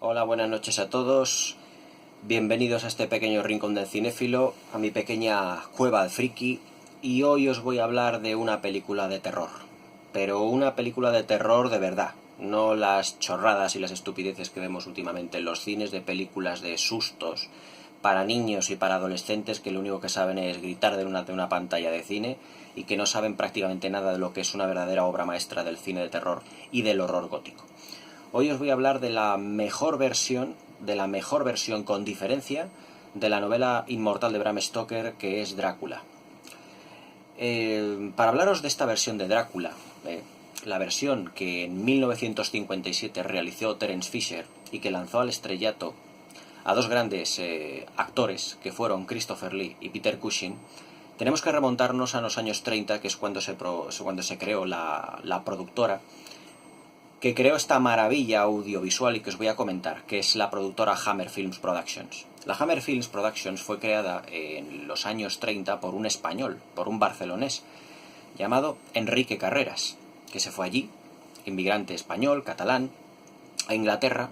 Hola, buenas noches a todos. Bienvenidos a este pequeño rincón del cinéfilo, a mi pequeña cueva de friki. Y hoy os voy a hablar de una película de terror. Pero una película de terror de verdad. No las chorradas y las estupideces que vemos últimamente en los cines de películas de sustos para niños y para adolescentes que lo único que saben es gritar de una pantalla de cine y que no saben prácticamente nada de lo que es una verdadera obra maestra del cine de terror y del horror gótico. Hoy os voy a hablar de la mejor versión con diferencia, de la novela inmortal de Bram Stoker, que es Drácula. Para hablaros de esta versión de Drácula, la versión que en 1957 realizó Terence Fisher y que lanzó al estrellato a dos grandes actores, que fueron Christopher Lee y Peter Cushing, tenemos que remontarnos a los años 30, que es cuando se creó la productora que creó esta maravilla audiovisual y que os voy a comentar, que es la productora Hammer Films Productions. La Hammer Films Productions fue creada en los años 30 por un español, por un barcelonés, llamado Enrique Carreras, que se fue allí, inmigrante español, catalán, a Inglaterra,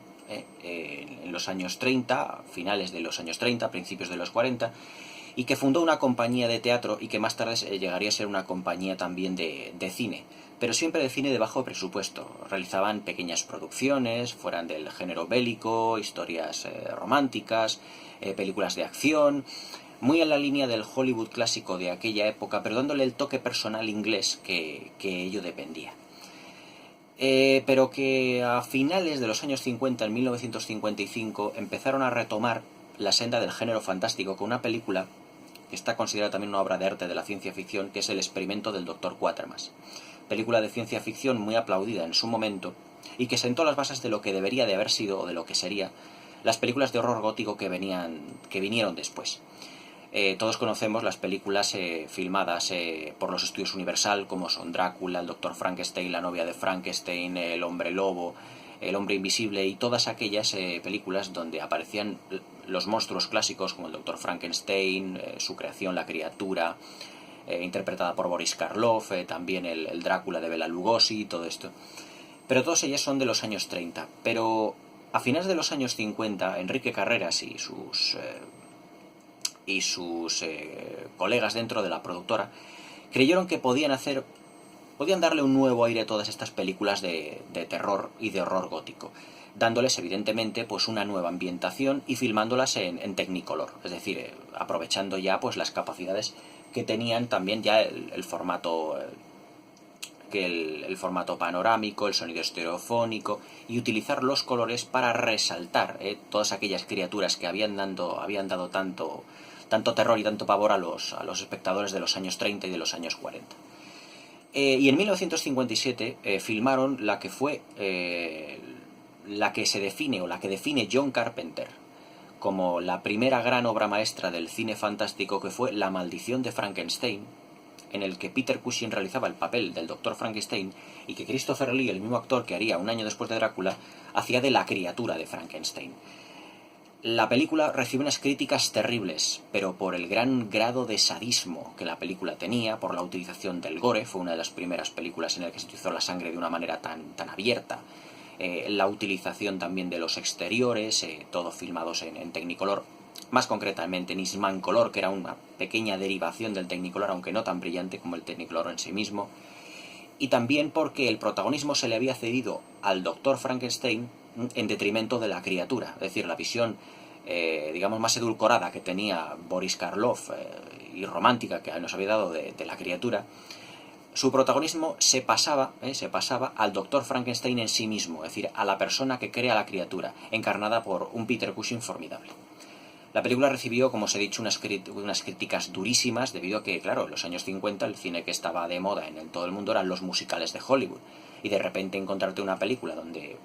en los años 30, finales de los años 30, principios de los 40, y que fundó una compañía de teatro y que más tarde llegaría a ser una compañía también de cine, pero siempre de cine de bajo presupuesto. Realizaban pequeñas producciones, fueran del género bélico, historias románticas, películas de acción, muy en la línea del Hollywood clásico de aquella época, pero dándole el toque personal inglés que ello dependía. Pero que a finales de los años 50, en 1955, empezaron a retomar la senda del género fantástico con una película que está considerada también una obra de arte de la ciencia ficción, que es El experimento del Dr. Quatermass. Película de ciencia ficción muy aplaudida en su momento y que sentó las bases de lo que debería de haber sido o de lo que sería las películas de horror gótico que vinieron después. Todos conocemos las películas filmadas por los estudios Universal, como son Drácula, el Dr. Frankenstein, la novia de Frankenstein, el hombre lobo, el hombre invisible y todas aquellas películas donde aparecían los monstruos clásicos como el Dr. Frankenstein, su creación, la criatura, interpretada por Boris Karloff, también el Drácula de Bela Lugosi y todo esto. Pero todas ellas son de los años 30. Pero a finales de los años 50, Enrique Carreras y sus colegas dentro de la productora creyeron que podían darle un nuevo aire a todas estas películas de terror y de horror gótico, dándoles evidentemente pues una nueva ambientación y filmándolas en Technicolor, es decir, aprovechando ya pues las capacidades que tenían también ya el formato el formato panorámico, el sonido estereofónico y utilizar los colores para resaltar todas aquellas criaturas que habían dado tanto terror y tanto pavor a los espectadores de los años 30 y de los años 40. Y en 1957 filmaron la que fue la que se define o la que define John Carpenter como la primera gran obra maestra del cine fantástico, que fue La maldición de Frankenstein, en el que Peter Cushing realizaba el papel del Dr. Frankenstein y que Christopher Lee, el mismo actor que haría un año después de Drácula, hacía de la criatura de Frankenstein. La película recibe unas críticas terribles, pero por el gran grado de sadismo que la película tenía, por la utilización del gore, fue una de las primeras películas en la que se utilizó la sangre de una manera tan abierta, la utilización también de los exteriores, todo filmados en Technicolor, más concretamente en Eastmancolor, que era una pequeña derivación del Technicolor, aunque no tan brillante como el Technicolor en sí mismo, y también porque el protagonismo se le había cedido al Dr. Frankenstein en detrimento de la criatura, es decir, la visión digamos más edulcorada que tenía Boris Karloff y romántica que nos había dado de la criatura. Su protagonismo se pasaba al Dr. Frankenstein en sí mismo, es decir, a la persona que crea la criatura, encarnada por un Peter Cushing formidable. La película recibió, como os he dicho, unas críticas durísimas, debido a que, claro, en los años 50 el cine que estaba de moda en todo el mundo eran los musicales de Hollywood, y de repente encontrarte una película donde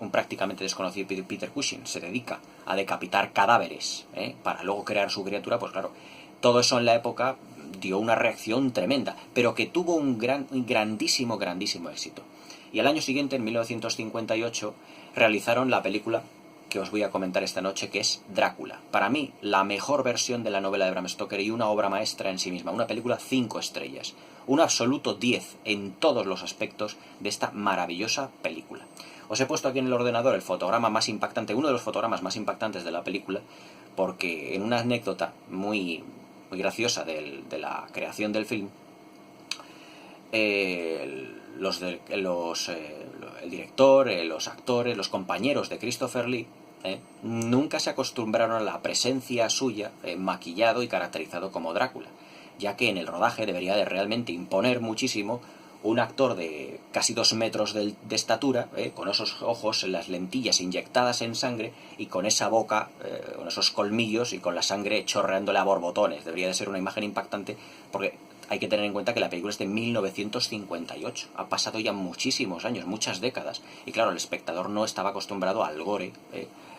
un prácticamente desconocido Peter Cushing se dedica a decapitar cadáveres para luego crear su criatura, pues claro, todo eso en la época dio una reacción tremenda, pero que tuvo un grandísimo éxito. Y al año siguiente, en 1958, realizaron la película que os voy a comentar esta noche, que es Drácula. Para mí, la mejor versión de la novela de Bram Stoker y una obra maestra en sí misma. Una película 5 estrellas. Un absoluto 10 en todos los aspectos de esta maravillosa película. Os he puesto aquí en el ordenador el fotograma más impactante, uno de los fotogramas más impactantes de la película, porque en una anécdota muy, muy graciosa de la creación del film, el director, los actores, los compañeros de Christopher Lee, nunca se acostumbraron a la presencia suya maquillado y caracterizado como Drácula, ya que en el rodaje debería de realmente imponer muchísimo un actor de casi 2 metros de estatura, con esos ojos, las lentillas inyectadas en sangre y con esa boca, con esos colmillos y con la sangre chorreándole a borbotones. Debería de ser una imagen impactante, porque hay que tener en cuenta que la película es de 1958. Ha pasado ya muchísimos años, muchas décadas. Y claro, el espectador no estaba acostumbrado al gore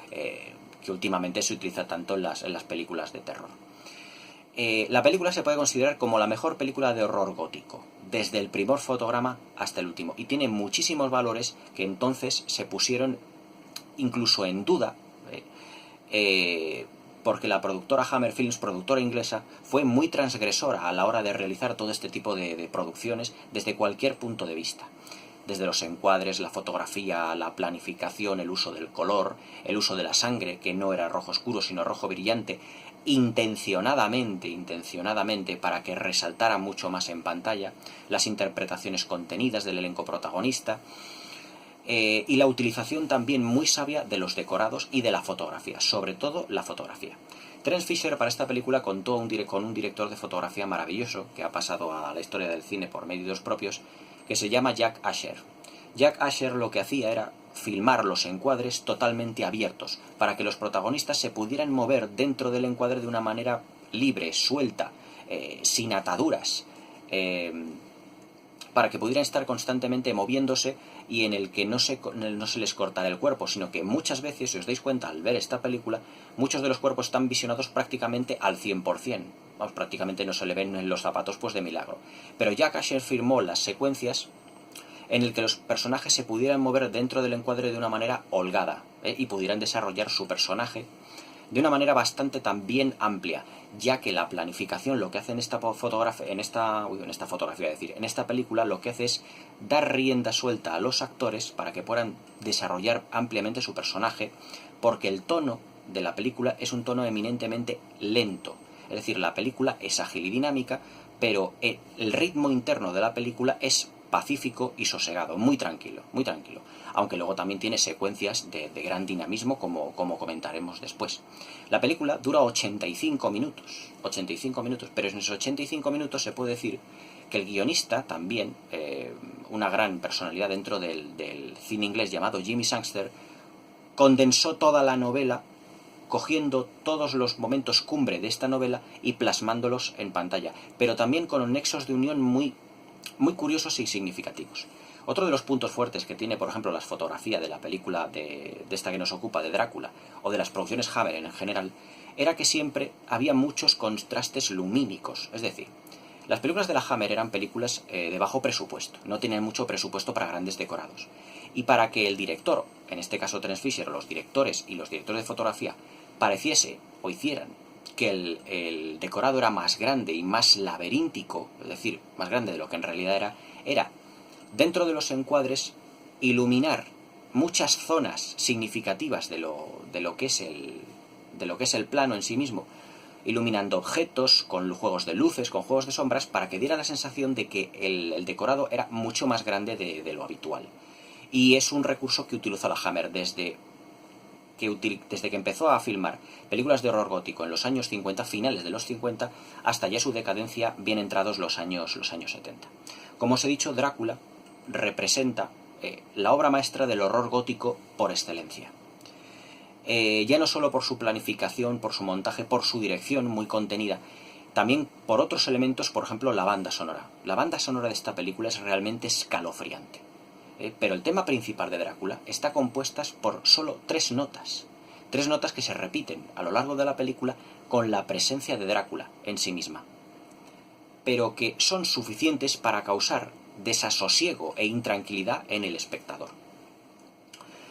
que últimamente se utiliza tanto en las películas de terror. La película se puede considerar como la mejor película de horror gótico, desde el primer fotograma hasta el último, y tiene muchísimos valores que entonces se pusieron incluso en duda, porque la productora Hammer Films, productora inglesa, fue muy transgresora a la hora de realizar todo este tipo de producciones desde cualquier punto de vista. Desde los encuadres, la fotografía, la planificación, el uso del color, el uso de la sangre, que no era rojo oscuro sino rojo brillante, intencionadamente, para que resaltara mucho más en pantalla, las interpretaciones contenidas del elenco protagonista, y la utilización también muy sabia de los decorados y de la fotografía, sobre todo la fotografía. Terence Fisher para esta película contó con un director de fotografía maravilloso, que ha pasado a la historia del cine por medios propios, que se llama Jack Asher. Jack Asher lo que hacía era filmar los encuadres totalmente abiertos, para que los protagonistas se pudieran mover dentro del encuadre de una manera libre, suelta, sin ataduras, para que pudieran estar constantemente moviéndose y en el que no se les cortara el cuerpo, sino que muchas veces, si os dais cuenta al ver esta película, muchos de los cuerpos están visionados prácticamente al 100%. Vamos, prácticamente no se le ven en los zapatos pues de milagro. Pero Jack Asher firmó las secuencias en el que los personajes se pudieran mover dentro del encuadre de una manera holgada, y pudieran desarrollar su personaje de una manera bastante también amplia, ya que la planificación lo que hace en esta película lo que hace es dar rienda suelta a los actores para que puedan desarrollar ampliamente su personaje, porque el tono de la película es un tono eminentemente lento. Es decir, la película es ágil y dinámica, pero el ritmo interno de la película es pacífico y sosegado, muy tranquilo, aunque luego también tiene secuencias de gran dinamismo, como comentaremos después. La película dura 85 minutos, pero en esos 85 minutos se puede decir que el guionista también, una gran personalidad dentro del cine inglés llamado Jimmy Sangster, condensó toda la novela, cogiendo todos los momentos cumbre de esta novela y plasmándolos en pantalla, pero también con nexos de unión muy curiosos y significativos. Otro de los puntos fuertes que tiene, por ejemplo, la fotografía de la película de esta que nos ocupa, de Drácula, o de las producciones Hammer en general, era que siempre había muchos contrastes lumínicos. Es decir, las películas de la Hammer eran películas de bajo presupuesto, no tenían mucho presupuesto para grandes decorados. Y para que el director, en este caso Terence Fisher, o los directores y los directores de fotografía, pareciese o hicieran que el decorado era más grande y más laberíntico, es decir, más grande de lo que en realidad era dentro de los encuadres iluminar muchas zonas significativas de lo que es el plano en sí mismo, iluminando objetos con juegos de luces, con juegos de sombras, para que diera la sensación de que el decorado era mucho más grande de lo habitual. Y es un recurso que utilizó la Hammer desde que empezó a filmar películas de horror gótico en los años 50, finales de los 50, hasta ya su decadencia bien entrados los años 70. Como os he dicho, Drácula representa la obra maestra del horror gótico por excelencia. Ya no solo por su planificación, por su montaje, por su dirección muy contenida, también por otros elementos, por ejemplo la banda sonora. La banda sonora de esta película es realmente escalofriante. Pero el tema principal de Drácula está compuesto por solo 3 notas. 3 notas que se repiten a lo largo de la película con la presencia de Drácula en sí misma, pero que son suficientes para causar desasosiego e intranquilidad en el espectador.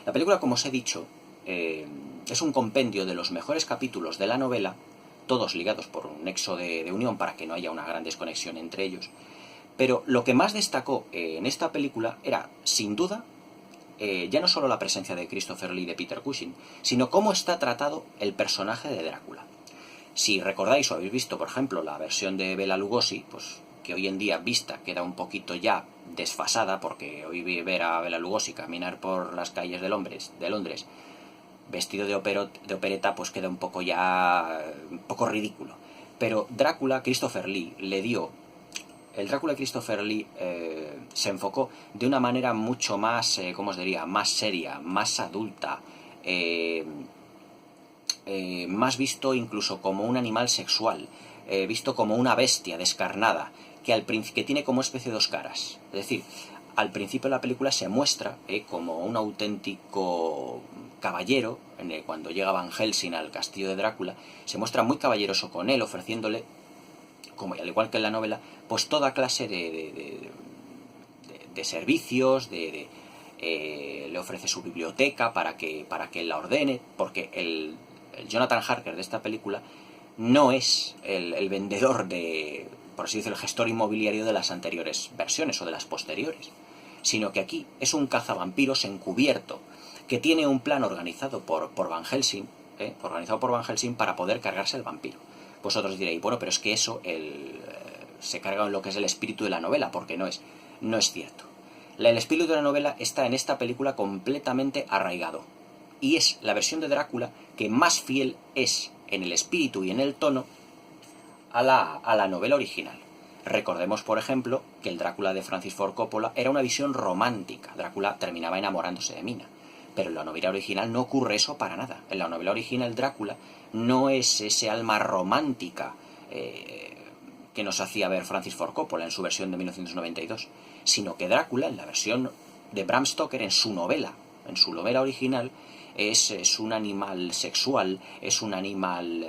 La película, como os he dicho, es un compendio de los mejores capítulos de la novela, todos ligados por un nexo de unión para que no haya una gran desconexión entre ellos. Pero lo que más destacó en esta película era, sin duda, ya no solo la presencia de Christopher Lee y de Peter Cushing, sino cómo está tratado el personaje de Drácula. Si recordáis o habéis visto, por ejemplo, la versión de Bela Lugosi, pues que hoy en día vista queda un poquito ya desfasada, porque hoy ver a Bela Lugosi caminar por las calles de Londres vestido de opereta, pues queda un poco ridículo. Pero Drácula, Christopher Lee le dio... El Drácula de Christopher Lee se enfocó de una manera mucho más, ¿cómo os diría?, más seria, más adulta, más visto incluso como un animal sexual, visto como una bestia descarnada, que tiene como especie de dos caras. Es decir, al principio de la película se muestra como un auténtico caballero, cuando llega Van Helsing al castillo de Drácula, se muestra muy caballeroso con él, ofreciéndole, como al igual que en la novela, pues toda clase de servicios, le ofrece su biblioteca para que él la ordene, porque el Jonathan Harker de esta película no es el vendedor por así decirlo, el gestor inmobiliario de las anteriores versiones o de las posteriores, sino que aquí es un cazavampiros encubierto que tiene un plan organizado por Van Helsing, para poder cargarse el vampiro. Vosotros diréis, bueno, pero es que eso se carga en lo que es el espíritu de la novela, porque no es cierto. El espíritu de la novela está en esta película completamente arraigado, y es la versión de Drácula que más fiel es en el espíritu y en el tono a la novela original. Recordemos, por ejemplo, que el Drácula de Francis Ford Coppola era una visión romántica. Drácula terminaba enamorándose de Mina. Pero en la novela original no ocurre eso para nada. En la novela original Drácula no es ese alma romántica que nos hacía ver Francis Ford Coppola en su versión de 1992, sino que Drácula, en la versión de Bram Stoker, en su novela original, es un animal sexual, es un animal...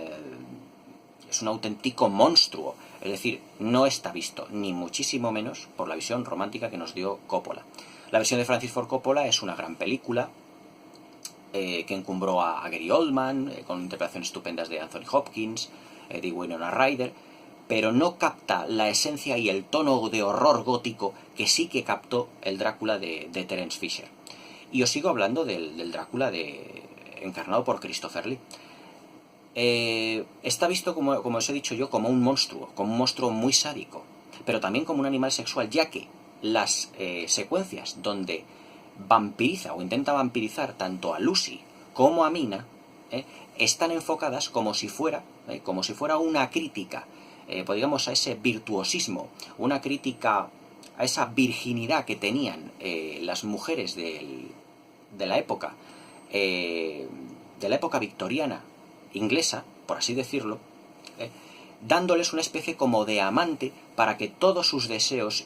es un auténtico monstruo. Es decir, no está visto, ni muchísimo menos, por la visión romántica que nos dio Coppola. La versión de Francis Ford Coppola es una gran película que encumbró a Gary Oldman, con interpretaciones estupendas de Anthony Hopkins, de Winona Ryder, pero no capta la esencia y el tono de horror gótico que sí que captó el Drácula de Terence Fisher. Y os sigo hablando del Drácula encarnado por Christopher Lee. Está visto, como os he dicho yo, como un monstruo muy sádico, pero también como un animal sexual, ya que las secuencias donde vampiriza o intenta vampirizar tanto a Lucy como a Mina están enfocadas como si fuera una crítica, pues digamos, a ese virtuosismo, una crítica a esa virginidad que tenían las mujeres de la época victoriana inglesa, por así decirlo, dándoles una especie como de amante para que todos sus deseos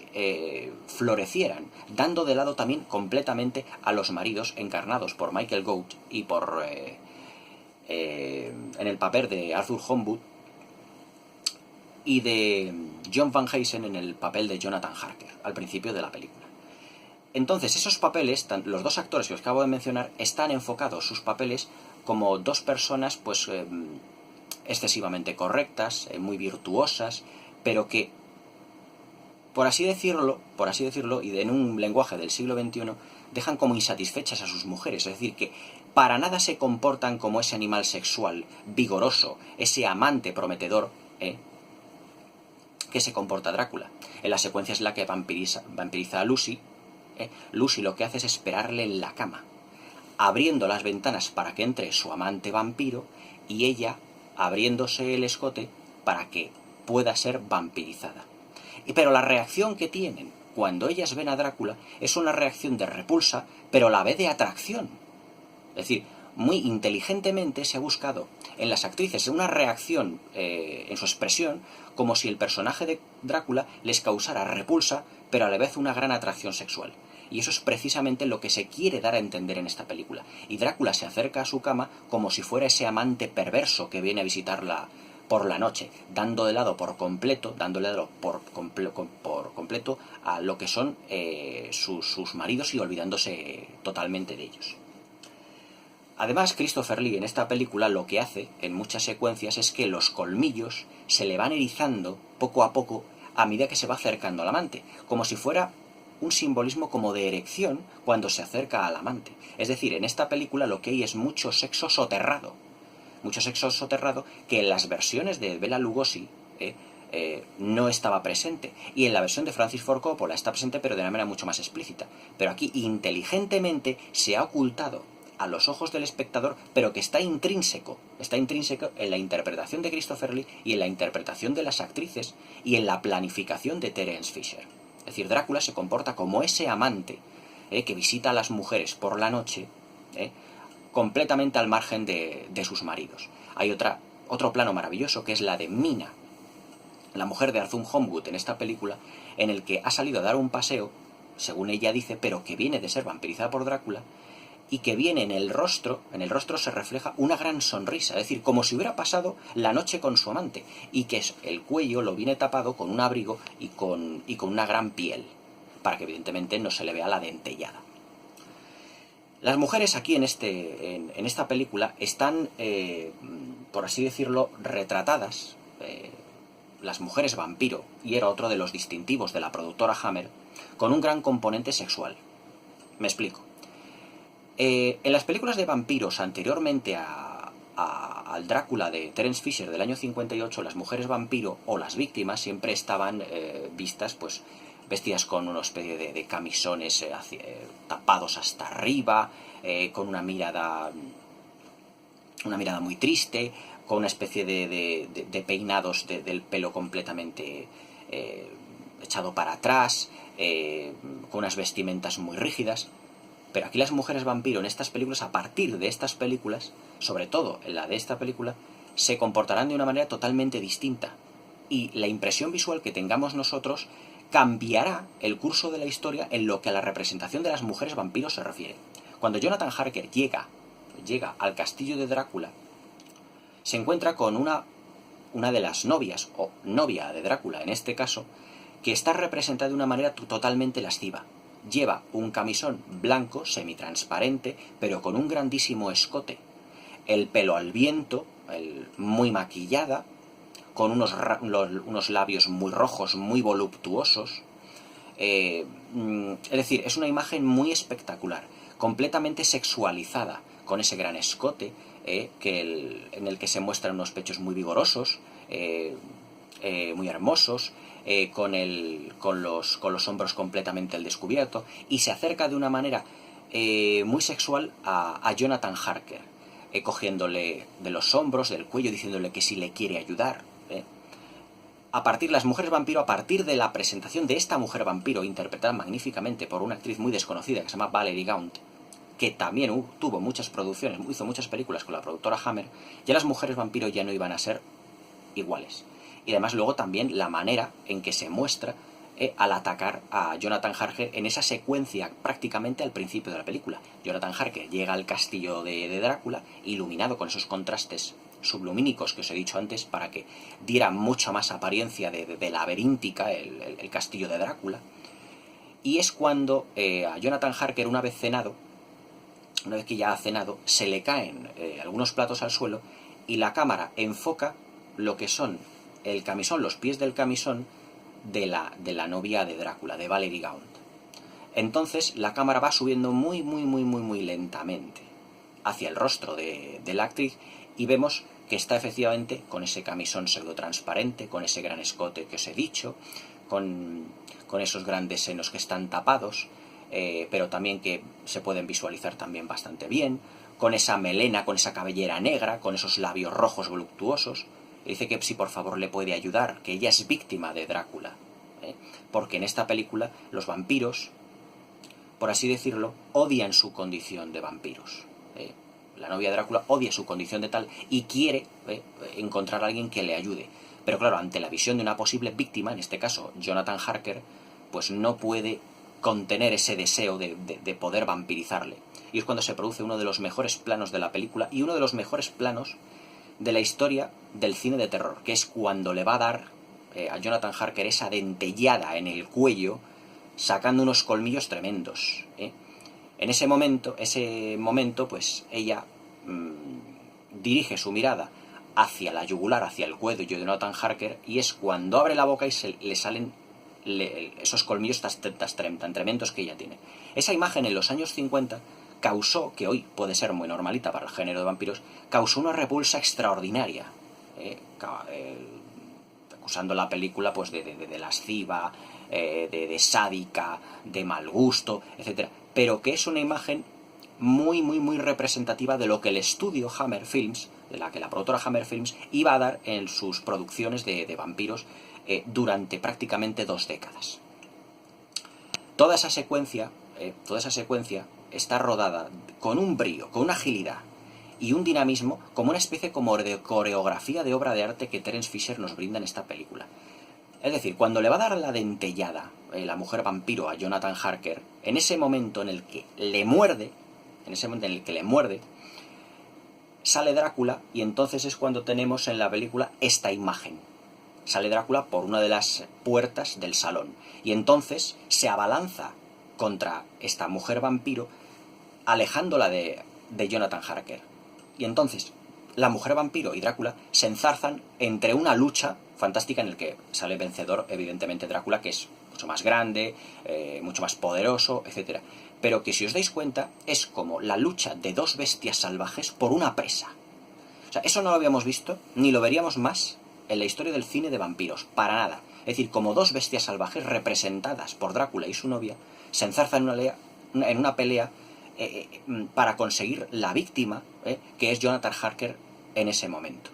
florecieran, dando de lado también completamente a los maridos encarnados por Michael Gove y en el papel de Arthur Holmwood, y de John Van Helsing en el papel de Jonathan Harker al principio de la película. Entonces esos papeles, los dos actores que os acabo de mencionar, están enfocados sus papeles como dos personas pues excesivamente correctas, muy virtuosas, pero que, por así decirlo, y en un lenguaje del siglo XXI, dejan como insatisfechas a sus mujeres. Es decir, que para nada se comportan como ese animal sexual vigoroso, ese amante prometedor que se comporta Drácula. En la secuencia en la que vampiriza a Lucy, Lucy lo que hace es esperarle en la cama, abriendo las ventanas para que entre su amante vampiro, y ella abriéndose el escote para que pueda ser vampirizada. Pero la reacción que tienen cuando ellas ven a Drácula es una reacción de repulsa, pero a la vez de atracción. Es decir, muy inteligentemente se ha buscado en las actrices una reacción en su expresión, como si el personaje de Drácula les causara repulsa, pero a la vez una gran atracción sexual. Y eso es precisamente lo que se quiere dar a entender en esta película. Y Drácula se acerca a su cama como si fuera ese amante perverso que viene a visitarla por la noche, dando de lado por completo a lo que son sus maridos y olvidándose totalmente de ellos. Además, Christopher Lee en esta película lo que hace en muchas secuencias es que los colmillos se le van erizando poco a poco a medida que se va acercando al amante, como si fuera un simbolismo como de erección cuando se acerca al amante. Es decir, en esta película lo que hay es mucho sexo soterrado que en las versiones de Bela Lugosi no estaba presente. Y en la versión de Francis Ford Coppola está presente, pero de una manera mucho más explícita. Pero aquí inteligentemente se ha ocultado a los ojos del espectador, pero que está intrínseco en la interpretación de Christopher Lee y en la interpretación de las actrices y en la planificación de Terence Fisher. Es decir, Drácula se comporta como ese amante que visita a las mujeres por la noche, completamente al margen de sus maridos. Hay otro plano maravilloso que es la de Mina, la mujer de Arthur Holmwood en esta película, en el que ha salido a dar un paseo, según ella dice, pero que viene de ser vampirizada por Drácula, y que viene en el rostro se refleja una gran sonrisa, es decir, como si hubiera pasado la noche con su amante, y que el cuello lo viene tapado con un abrigo y con una gran piel, para que evidentemente no se le vea la dentellada. Las mujeres aquí en esta película están, por así decirlo, retratadas, las mujeres vampiro, y era otro de los distintivos de la productora Hammer, con un gran componente sexual. Me explico. En las películas de vampiros anteriormente al Drácula de Terence Fisher del año 58, las mujeres vampiro o las víctimas siempre estaban vistas pues vestidas con una especie de camisones tapados hasta arriba, con una mirada muy triste, con una especie de peinados del pelo completamente echado para atrás, con unas vestimentas muy rígidas. Pero aquí las mujeres vampiro en estas películas, a partir de estas películas, sobre todo en la de esta película, se comportarán de una manera totalmente distinta. Y la impresión visual que tengamos nosotros cambiará el curso de la historia en lo que a la representación de las mujeres vampiros se refiere. Cuando Jonathan Harker llega al castillo de Drácula, se encuentra con una de las novias, o novia de Drácula en este caso, que está representada de una manera totalmente lasciva. Lleva un camisón blanco, semitransparente, pero con un grandísimo escote. El pelo al viento, muy maquillada, con unos labios muy rojos, muy voluptuosos. Es decir, es una imagen muy espectacular, completamente sexualizada, con ese gran escote, en el que se muestran unos pechos muy vigorosos, muy hermosos, con los hombros completamente al descubierto, y se acerca de una manera muy sexual a Jonathan Harker, cogiéndole de los hombros, del cuello, diciéndole que si le quiere ayudar. A partir de la presentación de esta mujer vampiro, interpretada magníficamente por una actriz muy desconocida que se llama Valerie Gaunt, que también tuvo muchas producciones, hizo muchas películas con la productora Hammer, ya las mujeres vampiro ya no iban a ser iguales. Y además luego también la manera en que se muestra al atacar a Jonathan Harker en esa secuencia prácticamente al principio de la película. Jonathan Harker llega al castillo de Drácula, iluminado con esos contrastes sublumínicos que os he dicho antes, para que diera mucha más apariencia de laberíntica el castillo de Drácula. Y es cuando a Jonathan Harker, una vez que ya ha cenado, se le caen algunos platos al suelo y la cámara enfoca lo que son el camisón, los pies del camisón de la novia de Drácula, de Valerie Gaunt. Entonces la cámara va subiendo muy, muy, muy, muy, muy lentamente hacia el rostro de la actriz y vemos que está efectivamente con ese camisón pseudotransparente, con ese gran escote que os he dicho, con esos grandes senos que están tapados, pero también que se pueden visualizar también bastante bien, con esa melena, con esa cabellera negra, con esos labios rojos voluptuosos. Dice que si por favor le puede ayudar, que ella es víctima de Drácula, porque en esta película los vampiros, por así decirlo, odian su condición de vampiros. La novia de Drácula odia su condición de tal y quiere encontrar a alguien que le ayude. Pero claro, ante la visión de una posible víctima, en este caso Jonathan Harker, pues no puede contener ese deseo de poder vampirizarle. Y es cuando se produce uno de los mejores planos de la película y uno de los mejores planos de la historia del cine de terror, que es cuando le va a dar a Jonathan Harker esa dentellada en el cuello, sacando unos colmillos tremendos. En ese momento, pues ella dirige su mirada hacia la yugular, hacia el cuello de Jonathan Harker, y es cuando abre la boca y le salen esos colmillos tan tremendos que ella tiene. Esa imagen en los años 50 causó, que hoy puede ser muy normalita para el género de vampiros, causó una repulsa extraordinaria, acusando la película pues de lasciva, de sádica, de mal gusto, etc. Pero que es una imagen muy, muy, muy representativa de lo que el estudio Hammer Films, de la que la productora Hammer Films iba a dar en sus producciones de vampiros durante prácticamente 2 décadas. Toda esa secuencia está rodada con un brío, con una agilidad y un dinamismo, como una especie como de coreografía de obra de arte que Terence Fisher nos brinda en esta película. Es decir, cuando le va a dar la dentellada la mujer vampiro a Jonathan Harker, en ese momento en el que le muerde, sale Drácula, y entonces es cuando tenemos en la película esta imagen. Sale Drácula por una de las puertas del salón, y entonces se abalanza contra esta mujer vampiro, alejándola de Jonathan Harker. Y entonces la mujer vampiro y Drácula se enzarzan entre una lucha fantástica en el que sale vencedor, evidentemente, Drácula, que es mucho más grande, mucho más poderoso, etc. Pero que, si os dais cuenta, es como la lucha de 2 bestias salvajes por una presa. O sea, eso no lo habíamos visto, ni lo veríamos más en la historia del cine de vampiros, para nada. Es decir, como 2 bestias salvajes representadas por Drácula y su novia se enzarzan en una pelea para conseguir la víctima, que es Jonathan Harker en ese momento.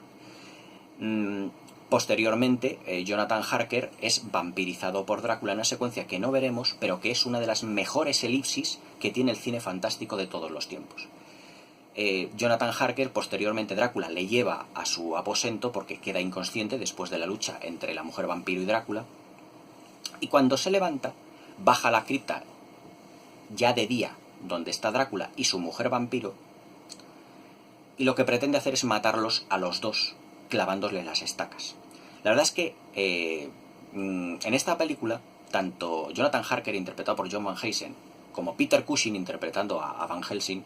Posteriormente, Jonathan Harker es vampirizado por Drácula en una secuencia que no veremos, pero que es una de las mejores elipsis que tiene el cine fantástico de todos los tiempos. Jonathan Harker, posteriormente Drácula le lleva a su aposento porque queda inconsciente después de la lucha entre la mujer vampiro y Drácula, y cuando se levanta, baja a la cripta ya de día, donde está Drácula y su mujer vampiro, y lo que pretende hacer es matarlos a los 2, clavándoles las estacas. La verdad es que en esta película, tanto Jonathan Harker, interpretado por John Van Helsing, como Peter Cushing, interpretando a Van Helsing,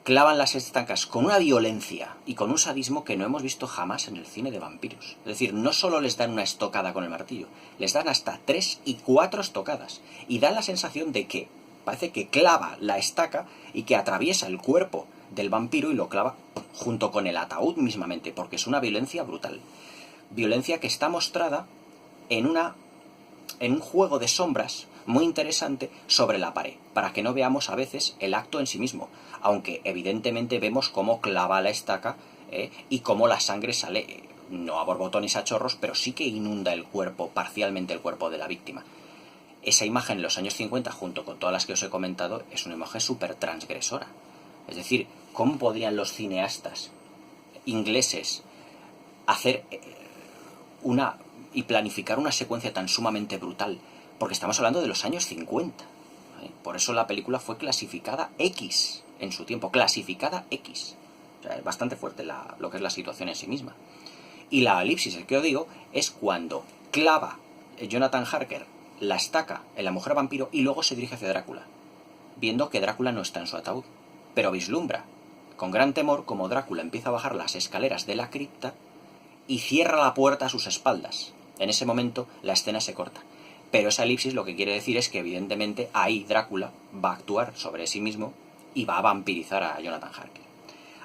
clavan las estacas con una violencia y con un sadismo que no hemos visto jamás en el cine de vampiros. Es decir, no solo les dan una estocada con el martillo, les dan hasta 3 y 4 estocadas, y dan la sensación de que parece que clava la estaca y que atraviesa el cuerpo del vampiro y lo clava junto con el ataúd mismamente, porque es una violencia brutal. Violencia que está mostrada en un juego de sombras muy interesante sobre la pared, para que no veamos a veces el acto en sí mismo, aunque evidentemente vemos cómo clava la estaca y cómo la sangre sale, no a borbotones, a chorros, pero sí que inunda el cuerpo, parcialmente el cuerpo de la víctima. Esa imagen en los años 50, junto con todas las que os he comentado, es una imagen súper transgresora. Es decir, ¿cómo podrían los cineastas ingleses hacer y planificar una secuencia tan sumamente brutal? Porque estamos hablando de los años 50. Por eso la película fue clasificada X en su tiempo, clasificada X. O sea, es bastante fuerte lo que es la situación en sí misma. Y la elipsis, el que os digo, es cuando clava Jonathan Harker la estaca en la mujer vampiro y luego se dirige hacia Drácula, viendo que Drácula no está en su ataúd, pero vislumbra con gran temor como Drácula empieza a bajar las escaleras de la cripta y cierra la puerta a sus espaldas. En ese momento la escena se corta. Pero esa elipsis lo que quiere decir es que evidentemente ahí Drácula va a actuar sobre sí mismo y va a vampirizar a Jonathan Harker.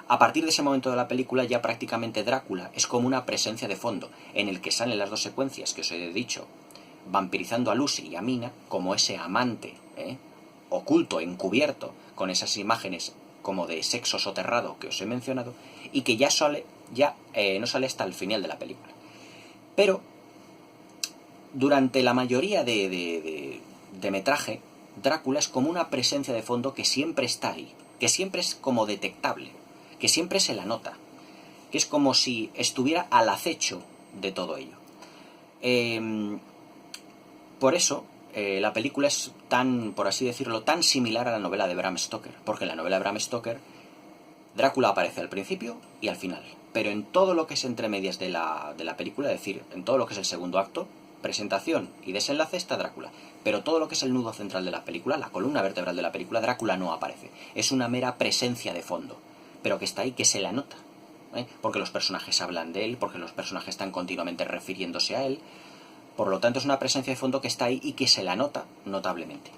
A partir de ese momento de la película ya prácticamente Drácula es como una presencia de fondo en el que salen las 2 secuencias que os he dicho, vampirizando a Lucy y a Mina como ese amante oculto, encubierto, con esas imágenes como de sexo soterrado que os he mencionado, y que no sale hasta el final de la película. Pero durante la mayoría de metraje, Drácula es como una presencia de fondo que siempre está ahí, que siempre es como detectable, que siempre se la nota, que es como si estuviera al acecho de todo ello. Por eso la película es tan, por así decirlo, tan similar a la novela de Bram Stoker, porque en la novela de Bram Stoker Drácula aparece al principio y al final, pero en todo lo que es entre medias de la película, es decir, en todo lo que es el segundo acto, presentación y desenlace, está Drácula, pero todo lo que es el nudo central de la película, la columna vertebral de la película, Drácula no aparece, es una mera presencia de fondo, pero que está ahí, que se la nota, porque los personajes hablan de él, porque los personajes están continuamente refiriéndose a él, Por lo tanto, es una presencia de fondo que está ahí y que se la nota notablemente.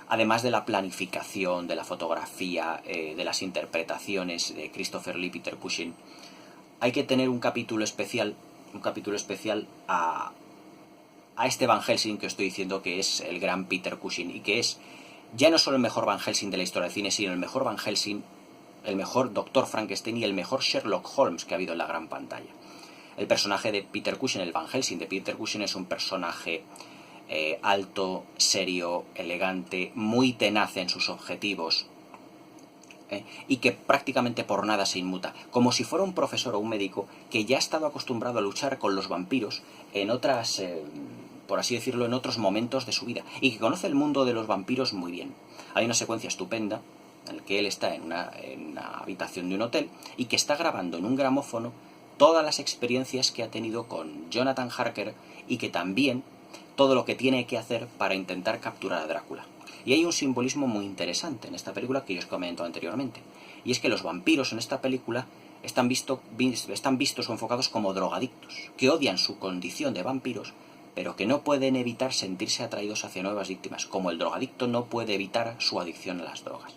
Además de la planificación, de la fotografía, de las interpretaciones de Christopher Lee y Peter Cushing, hay que tener un capítulo especial a este Van Helsing que os estoy diciendo, que es el gran Peter Cushing, y que es ya no solo el mejor Van Helsing de la historia del cine, sino el mejor Van Helsing, el mejor Dr. Frankenstein y el mejor Sherlock Holmes que ha habido en la gran pantalla. El personaje de Peter Cushing, el Van Helsing de Peter Cushing, es un personaje alto, serio, elegante, muy tenaz en sus objetivos, y que prácticamente por nada se inmuta, como si fuera un profesor o un médico que ya ha estado acostumbrado a luchar con los vampiros en otras, por así decirlo, en otros momentos de su vida, y que conoce el mundo de los vampiros muy bien. Hay una secuencia estupenda en la que él está en una habitación de un hotel y que está grabando en un gramófono todas las experiencias que ha tenido con Jonathan Harker, y que también todo lo que tiene que hacer para intentar capturar a Drácula. Y hay un simbolismo muy interesante en esta película que yo os comento anteriormente, y es que los vampiros en esta película están vistos o enfocados como drogadictos, que odian su condición de vampiros, pero que no pueden evitar sentirse atraídos hacia nuevas víctimas, como el drogadicto no puede evitar su adicción a las drogas.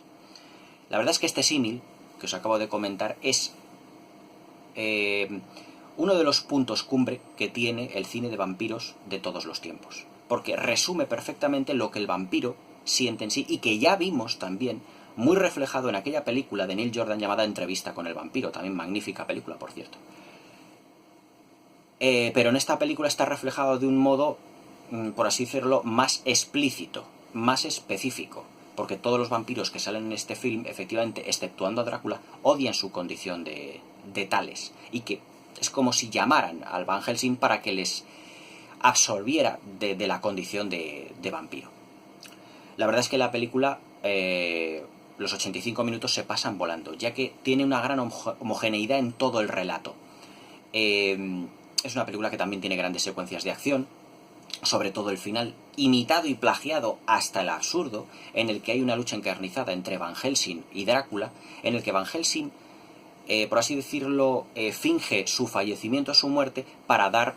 La verdad es que este símil que os acabo de comentar es uno de los puntos cumbre que tiene el cine de vampiros de todos los tiempos, porque resume perfectamente lo que el vampiro siente en sí, y que ya vimos también muy reflejado en aquella película de Neil Jordan llamada Entrevista con el vampiro, también magnífica película, por cierto. Pero en esta película está reflejado de un modo, por así decirlo, más explícito, más específico, porque todos los vampiros que salen en este film, efectivamente, exceptuando a Drácula, odian su condición de tales, y que es como si llamaran al Van Helsing para que les absorbiera de la condición de vampiro. La verdad es que la película, los 85 minutos se pasan volando, ya que tiene una gran homogeneidad en todo el relato. Es una película que también tiene grandes secuencias de acción, sobre todo el final, imitado y plagiado hasta el absurdo, en el que hay una lucha encarnizada entre Van Helsing y Drácula, en el que Van Helsing, por así decirlo, finge su fallecimiento, su muerte, para dar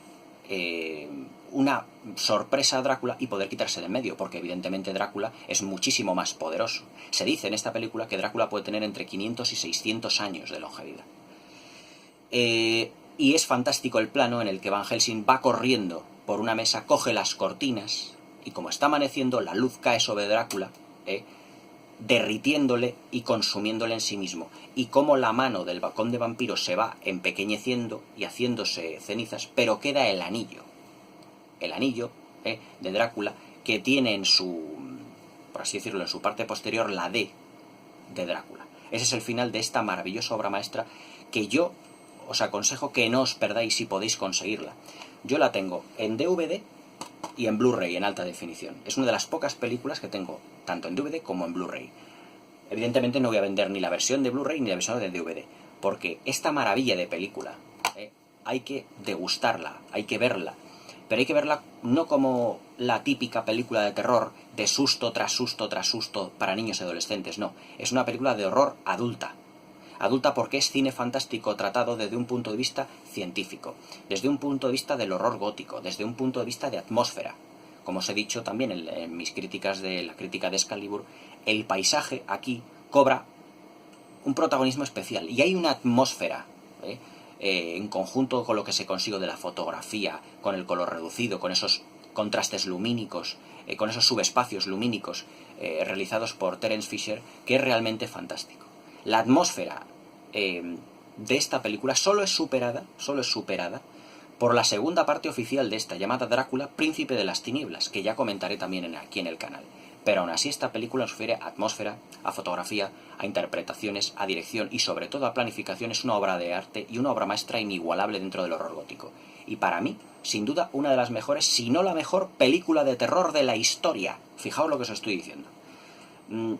una sorpresa a Drácula y poder quitarse de en medio, porque evidentemente Drácula es muchísimo más poderoso. Se dice en esta película que Drácula puede tener entre 500 y 600 años de longevidad. Y es fantástico el plano en el que Van Helsing va corriendo por una mesa, coge las cortinas, y como está amaneciendo, la luz cae sobre Drácula, derritiéndole y consumiéndole en sí mismo, y como la mano del conde vampiro se va empequeñeciendo y haciéndose cenizas, pero queda el anillo de Drácula, que tiene en su, por así decirlo, en su parte posterior la D de Drácula. Ese es el final de esta maravillosa obra maestra, que yo os aconsejo que no os perdáis si podéis conseguirla. Yo la tengo en DVD y en Blu-ray en alta definición. Es una de las pocas películas que tengo tanto en DVD como en Blu-ray. Evidentemente no voy a vender ni la versión de Blu-ray ni la versión de DVD, porque esta maravilla de película hay que degustarla, hay que verla, pero hay que verla no como la típica película de terror de susto tras susto tras susto para niños y adolescentes, no. Es una película de horror adulta. Adulta porque es cine fantástico tratado desde un punto de vista científico, desde un punto de vista del horror gótico, desde un punto de vista de atmósfera. Como os he dicho también en mis críticas de la crítica de Excalibur, el paisaje aquí cobra un protagonismo especial y hay una atmósfera, en conjunto con lo que se consigue de la fotografía, con el color reducido, con esos contrastes lumínicos, con esos subespacios lumínicos realizados por Terence Fisher, que es realmente fantástico. La atmósfera de esta película solo es superada por la segunda parte oficial de esta, llamada Drácula, Príncipe de las Tinieblas, que ya comentaré también aquí en el canal. Pero aún así esta película nos refiere a atmósfera, a fotografía, a interpretaciones, a dirección y sobre todo a planificación. Es una obra de arte y una obra maestra inigualable dentro del horror gótico. Y para mí, sin duda, una de las mejores, si no la mejor película de terror de la historia. Fijaos lo que os estoy diciendo.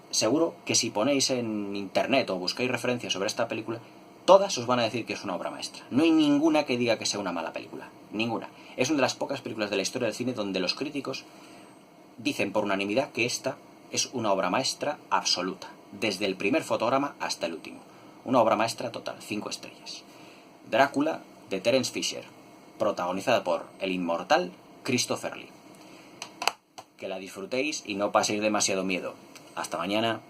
Seguro que si ponéis en internet o buscáis referencias sobre esta película, todas os van a decir que es una obra maestra. No hay ninguna que diga que sea una mala película. Ninguna. Es una de las pocas películas de la historia del cine donde los críticos dicen por unanimidad que esta es una obra maestra absoluta. Desde el primer fotograma hasta el último. Una obra maestra total, 5 estrellas. Drácula, de Terence Fisher, protagonizada por el inmortal Christopher Lee. Que la disfrutéis y no paséis demasiado miedo. Hasta mañana.